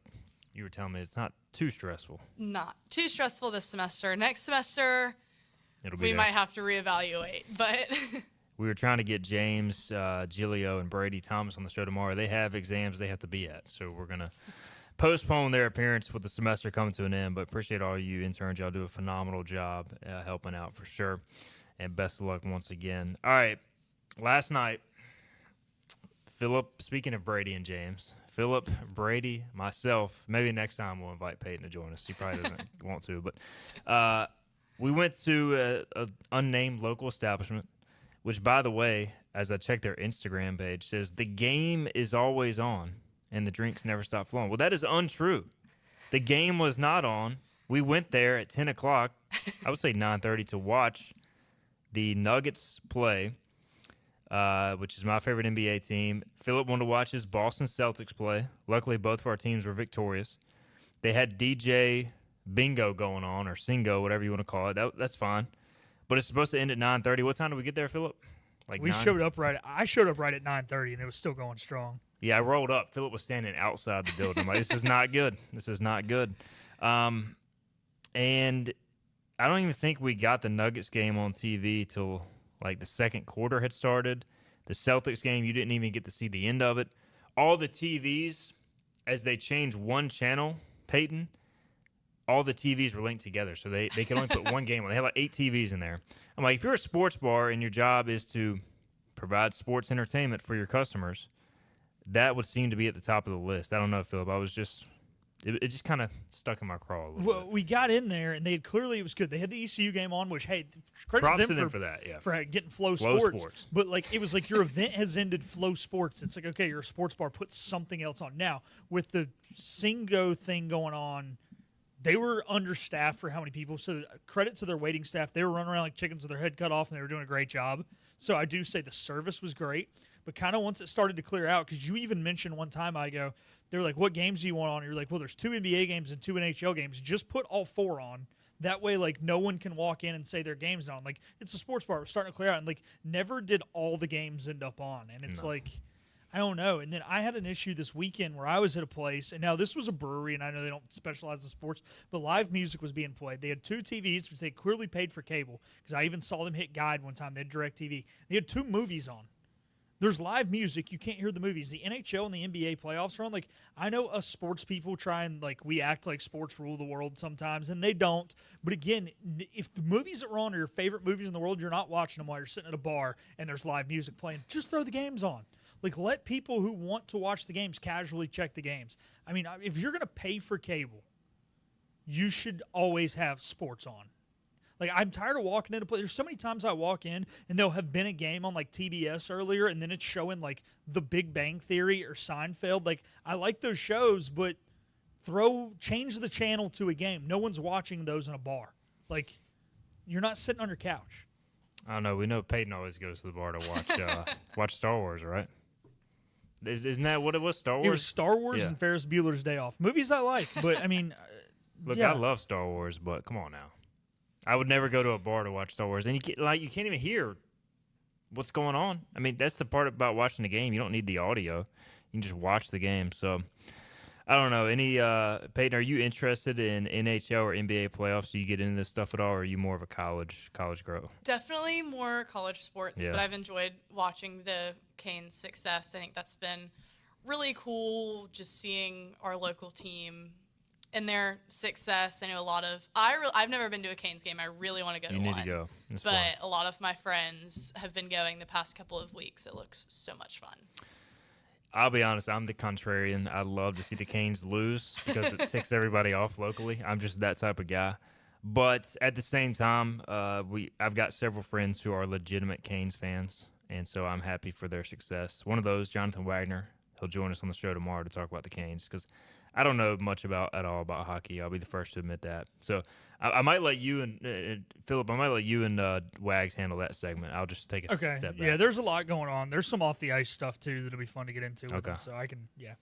you were telling me it's not too stressful. Not too stressful this semester. Next semester, It'll be we there. might have to reevaluate, but. We were trying to get James, Gilio, and Brady Thomas on the show tomorrow. They have exams they have to be at, so we're going to postpone their appearance with the semester coming to an end, but appreciate all you interns. Y'all do a phenomenal job helping out for sure, and best of luck once again. All right, last night, Philip, speaking of Brady and James, Philip, Brady, myself, maybe next time we'll invite Peyton to join us. He probably doesn't want to, but we went to an unnamed local establishment, which, by the way, as I checked their Instagram page, says the game is always on and the drinks never stop flowing. Well, that is untrue. The game was not on. We went there at 10 o'clock, I would say 9:30, to watch the Nuggets play, which is my favorite NBA team. Philip wanted to watch his Boston Celtics play. Luckily, both of our teams were victorious. They had DJ Bingo going on, or Singo, whatever you want to call it. That's fine. But it's supposed to end at 9:30. What time did we get there, Philip? Like we 9? showed up right. I showed up right at 9:30, and it was still going strong. Yeah, I rolled up. Philip was standing outside the building. I'm like, this is not good. This is not good. And I don't even think we got the Nuggets game on TV till like the second quarter had started. The Celtics game, you didn't even get to see the end of it. All the TVs, as they changed one channel, Peyton, all the TVs were linked together, so they could only put one game on. They had like 8 TVs in there. I'm like, if you're a sports bar and your job is to provide sports entertainment for your customers, that would seem to be at the top of the list. I don't know, Philip. It just kind of stuck in my craw a little bit. We got in there, and it was good. They had the ECU game on, which, hey, credit Props them to them for that, yeah. For getting Flow Sports. But, like, it was like your event has ended, Flow Sports. It's like, okay, you're a sports bar, put something else on. Now, with the Singo thing going on, they were understaffed for how many people. So credit to their waiting staff. They were running around like chickens with their head cut off, and they were doing a great job. So I do say the service was great. But kind of once it started to clear out, because you even mentioned one time, they were like, what games do you want on? And you're like, well, there's 2 NBA games and 2 NHL games. Just put all 4 on. That way, like, no one can walk in and say their game's not on. Like, it's a sports bar. We're starting to clear out. And, like, never did all the games end up on. And it's like, I don't know. And then I had an issue this weekend where I was at a place, and now this was a brewery, and I know they don't specialize in sports, but live music was being played. They had 2 TVs, which they clearly paid for cable, because I even saw them hit Guide one time. They had DirecTV. They had 2 movies on. There's live music. You can't hear the movies. The NHL and the NBA playoffs are on. Like, I know us sports people try and, like, we act like sports rule the world sometimes, and they don't. But, again, if the movies that are on are your favorite movies in the world, you're not watching them while you're sitting at a bar and there's live music playing. Just throw the games on. Like, let people who want to watch the games casually check the games. I mean, if you're going to pay for cable, you should always have sports on. Like, I'm tired of walking into play. There's so many times I walk in, and there'll have been a game on, like, TBS earlier, and then it's showing, like, The Big Bang Theory or Seinfeld. Like, I like those shows, but change the channel to a game. No one's watching those in a bar. Like, you're not sitting on your couch. I don't know. We know Peyton always goes to the bar to watch Star Wars, right? Isn't that what it was, Star Wars? It was Star Wars and Ferris Bueller's Day Off. Movies I like, but, I mean, Look, yeah. I love Star Wars, but come on now. I would never go to a bar to watch Star Wars. And you can't even hear what's going on. I mean, that's the part about watching the game. You don't need the audio. You can just watch the game. So, I don't know. Peyton, are you interested in NHL or NBA playoffs? Do you get into this stuff at all, or are you more of a college girl? Definitely more college sports, Yeah. but I've enjoyed watching the Canes' success. I think that's been really cool, just seeing our local team and their success. I know a lot of I've never been to a Canes game. I really want to go to one. You need to go. It's but fun. a lot of my friends have been going the past couple of weeks. It looks so much fun. I'll be honest, I'm the contrarian. I love to see the Canes lose because it ticks everybody off locally. I'm just that type of guy. But at the same time, I've got several friends who are legitimate Canes fans, and so I'm happy for their success. One of those, Jonathan Wagner, he'll join us on the show tomorrow to talk about the Canes because I don't know much at all about hockey. I'll be the first to admit that. So I might let you and Philip, Wags handle that segment. I'll just take a step back. Yeah, there's a lot going on. There's some off the ice stuff too that'll be fun to get into. With them, so I can, yeah.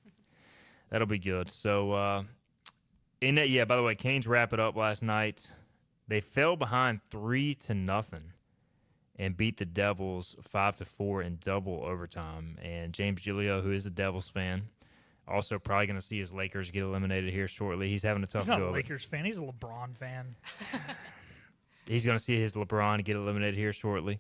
That'll be good. So, by the way, Canes wrap it up last night. They fell behind 3-0 and beat the Devils 5-4 in double overtime. And James Giglio, who is a Devils fan, also probably going to see his Lakers get eliminated here shortly. He's having a tough go. He's not a Lakers fan. He's a LeBron fan. He's going to see his LeBron get eliminated here shortly.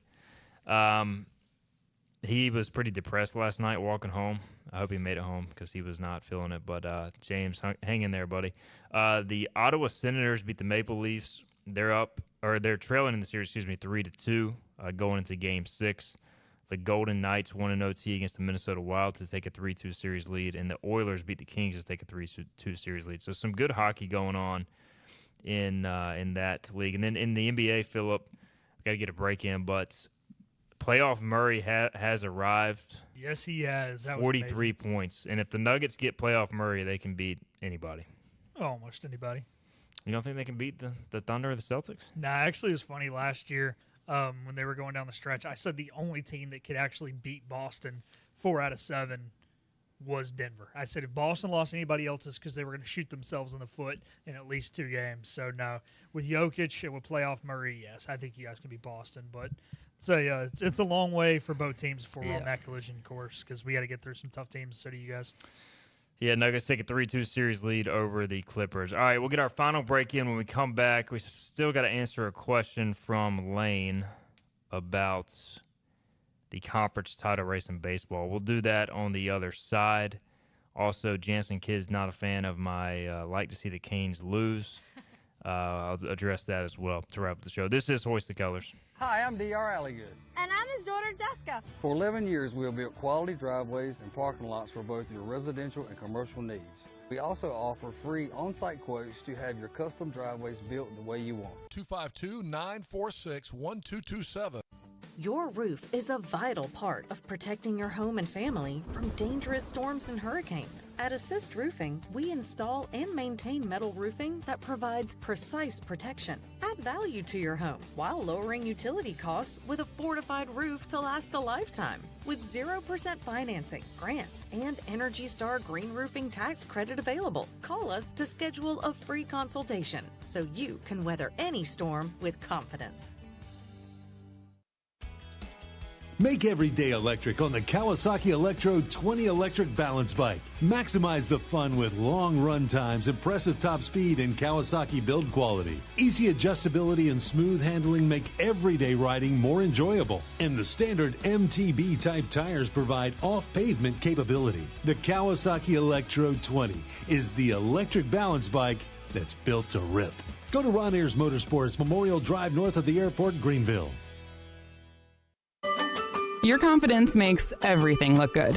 He was pretty depressed last night walking home. I hope he made it home because he was not feeling it. But James, hang in there, buddy. The Ottawa Senators beat the Maple Leafs. They're trailing in the series, 3-2, going into Game 6. The Golden Knights won in OT against the Minnesota Wild to take a 3-2 series lead, and the Oilers beat the Kings to take a 3-2 series lead. So some good hockey going on in that league. And then in the NBA, Philip, I've got to get a break in, but playoff Murray has arrived. Yes, he has. That 43 points. And if the Nuggets get playoff Murray, they can beat anybody. Almost anybody. You don't think they can beat the Thunder or the Celtics? Nah, actually, it was funny last year. When they were going down the stretch, I said the only team that could actually beat Boston 4 out of 7 was Denver. I said if Boston lost anybody else, it's because they were going to shoot themselves in the foot in at least 2 games. So, no, with Jokic and with playoff Murray, yes, I think you guys can beat Boston. But it's a long way for both teams before we're on that collision course because we got to get through some tough teams. So do you guys. Yeah, Nuggets take a 3-2 series lead over the Clippers. All right, we'll get our final break in when we come back. We still got to answer a question from Lane about the conference title race in baseball. We'll do that on the other side. Also, Jansen Kidd's not a fan of my like to see the Canes lose. I'll address that as well to wrap up the show. This is Hoist the Colors. Hi, I'm D.R. Alligood. And I'm his daughter, Jessica. For 11 years, we have built quality driveways and parking lots for both your residential and commercial needs. We also offer free on-site quotes to have your custom driveways built the way you want. 252-946-1227. Your roof is a vital part of protecting your home and family from dangerous storms and hurricanes. At Assist Roofing, we install and maintain metal roofing that provides precise protection. Add value to your home while lowering utility costs with a fortified roof to last a lifetime. With 0% financing, grants, and Energy Star Green Roofing tax credit available. Call us to schedule a free consultation so you can weather any storm with confidence. Make every day electric on the Kawasaki Electro 20 electric balance bike. Maximize the fun with long run times, impressive top speed, and Kawasaki build quality. Easy adjustability and smooth handling make everyday riding more enjoyable. And the standard MTB type tires provide off-pavement capability. The Kawasaki Electro 20 is the electric balance bike that's built to rip. Go to Ron Ayers Motorsports, Memorial Drive north of the airport, Greenville. Your confidence makes everything look good.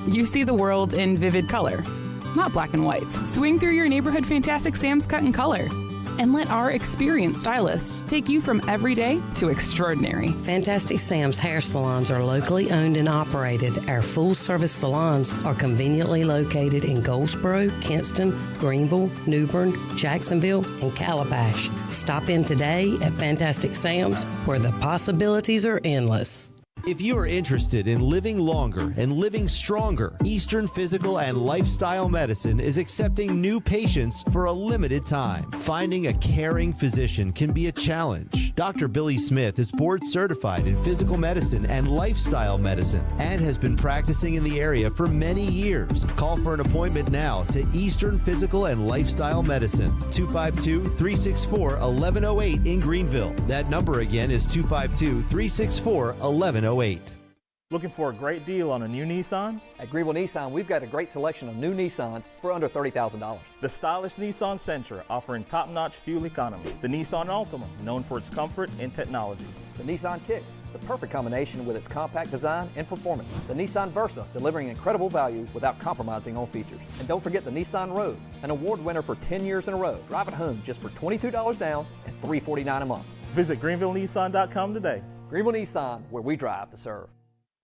You see the world in vivid color, not black and white. Swing through your neighborhood Fantastic Sam's Cut in Color and let our experienced stylists take you from everyday to extraordinary. Fantastic Sam's hair salons are locally owned and operated. Our full-service salons are conveniently located in Goldsboro, Kinston, Greenville, New Bern, Jacksonville, and Calabash. Stop in today at Fantastic Sam's, where the possibilities are endless. If you are interested in living longer and living stronger, Eastern Physical and Lifestyle Medicine is accepting new patients for a limited time. Finding a caring physician can be a challenge. Dr. Billy Smith is board certified in physical medicine and lifestyle medicine and has been practicing in the area for many years. Call for an appointment now to Eastern Physical and Lifestyle Medicine, 252-364-1108 in Greenville. That number again is 252-364-1108. Looking for a great deal on a new Nissan? At Greenville Nissan, we've got a great selection of new Nissans for under $30,000. The stylish Nissan Sentra, offering top-notch fuel economy. The Nissan Altima, known for its comfort and technology. The Nissan Kicks, the perfect combination with its compact design and performance. The Nissan Versa, delivering incredible value without compromising on features. And don't forget the Nissan Rogue, an award winner for 10 years in a row. Drive it home just for $22 down and $349 a month. Visit GreenvilleNissan.com today. Greenville Nissan, where we drive to serve.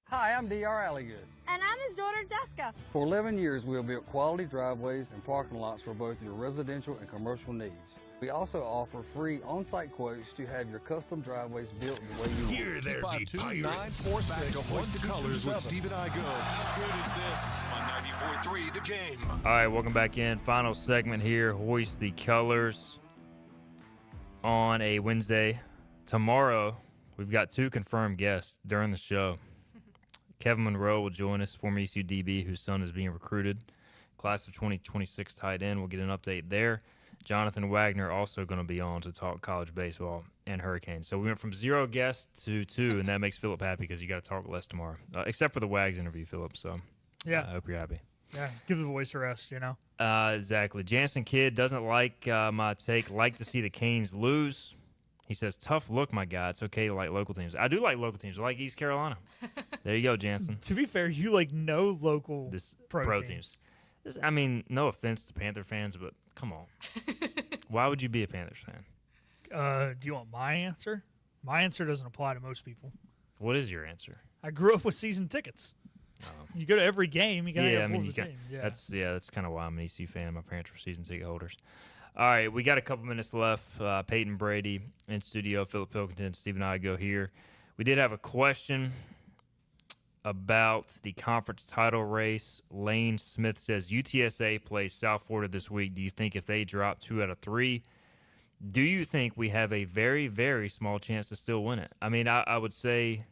Hi, I'm D.R. Alligood. And I'm his daughter, Jessica. For 11 years, we have built quality driveways and parking lots for both your residential and commercial needs. We also offer free on-site quotes to have your custom driveways built the way you want. Here there be Pirates. Back to Hoist the Colors with Steve and I go. How good is this on 94.3 The Game? All right, welcome back in. Final segment here, Hoist the Colors on a Wednesday. Tomorrow, we've got two confirmed guests during the show. Kevin Monroe will join us, former ECU DB, whose son is being recruited. Class of 2026 tight end. We'll get an update there. Jonathan Wagner also going to be on to talk college baseball and Hurricanes. So we went from 0 guests to 2, and that makes Philip happy because you got to talk less tomorrow, except for the Wags interview, Philip. So yeah, I hope you're happy. Yeah, give the voice a rest, you know. Exactly. Jansen Kidd doesn't like my take. Like to see the Canes lose. He says, tough look, my guy. It's okay to like local teams. I do like local teams. I like East Carolina. There you go, Jansen. To be fair, you like no local pro teams. I mean, no offense to Panther fans, but come on. Why would you be a Panthers fan? Do you want my answer? My answer doesn't apply to most people. What is your answer? I grew up with season tickets. You go to every game. You got to yeah, have I mean, the you team. That's kind of why I'm an ECU fan. My parents were season ticket holders. All right, we got a couple minutes left. Peyton Brady in studio, Philip Pilkington, Steve and I go here. We did have a question about the conference title race. Lane Smith says UTSA plays South Florida this week. Do you think if they drop 2 out of 3, do you think we have a very, very small chance to still win it? I mean, I would say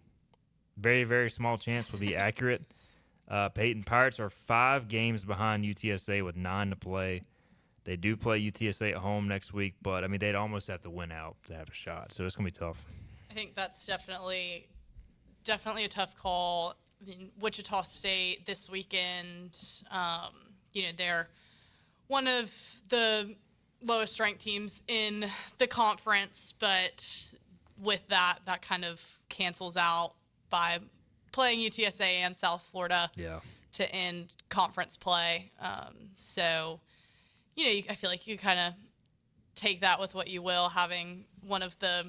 very, very small chance would be accurate. Peyton, Pirates are 5 games behind UTSA with 9 to play. They do play UTSA at home next week, but, I mean, they'd almost have to win out to have a shot. So it's going to be tough. I think that's definitely a tough call. I mean, Wichita State this weekend, they're one of the lowest ranked teams in the conference, but with that kind of cancels out by playing UTSA and South Florida to end conference play. So, I feel like you kind of take that with what you will, having one of the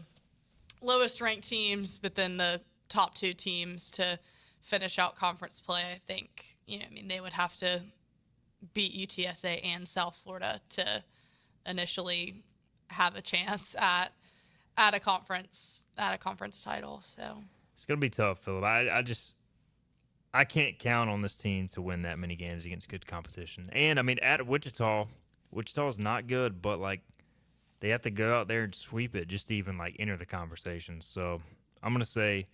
lowest ranked teams, but then the top two teams to finish out conference play. I think, they would have to beat UTSA and South Florida to initially have a chance at a conference title. So it's gonna be tough, Philip. I can't count on this team to win that many games against good competition. And at Wichita is not good, but they have to go out there and sweep it just to even enter the conversation. So I'm gonna say,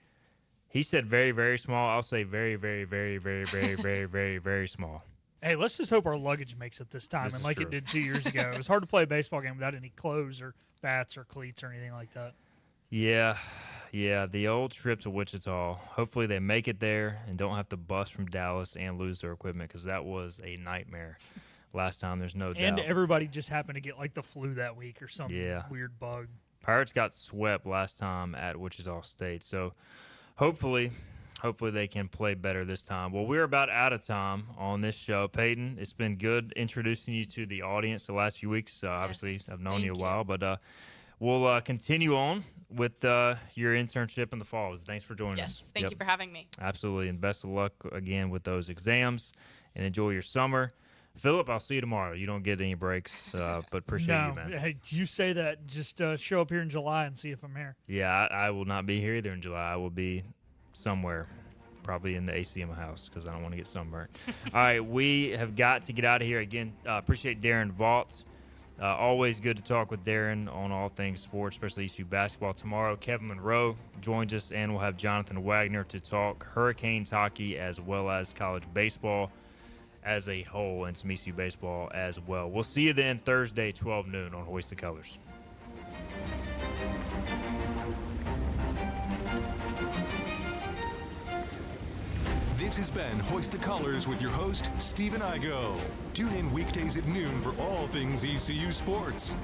he said very, very small. I'll say very, very, very, very, very, very, very, very small. Hey, let's just hope our luggage makes it this time, and like it did 2 years ago. It was hard to play a baseball game without any clothes or bats or cleats or anything like that. Yeah, the old trip to Wichita. Hopefully they make it there and don't have to bust from Dallas and lose their equipment, because that was a nightmare last time. There's no doubt. And everybody just happened to get the flu that week or some weird bug. Pirates got swept last time at Wichita State, so hopefully they can play better this time. Well, we're about out of time on this show. Peyton, it's been good introducing you to the audience the last few weeks. Obviously, I've known you a while, but we'll continue on with your internship in the fall. Thanks for joining us. Yes, thank you for having me. Absolutely, and best of luck again with those exams, and enjoy your summer. Philip, I'll see you tomorrow. You don't get any breaks, but appreciate you, man. Hey, you say that. Just show up here in July and see if I'm here. Yeah, I will not be here either in July. I will be somewhere, probably in the AC in my house, because I don't want to get sunburned. All right, we have got to get out of here. Again, appreciate Daron Vaught. Always good to talk with Daron on all things sports, especially ECU basketball. Tomorrow, Kevin Monroe joins us, and we'll have Jonathan Wagner to talk Hurricanes hockey as well as college baseball as a whole, and some ECU baseball as well. We'll see you then Thursday, 12 noon on Hoist the Colors. This has been Hoist the Colors with your host, Stephen Igo. Tune in weekdays at noon for all things ECU sports.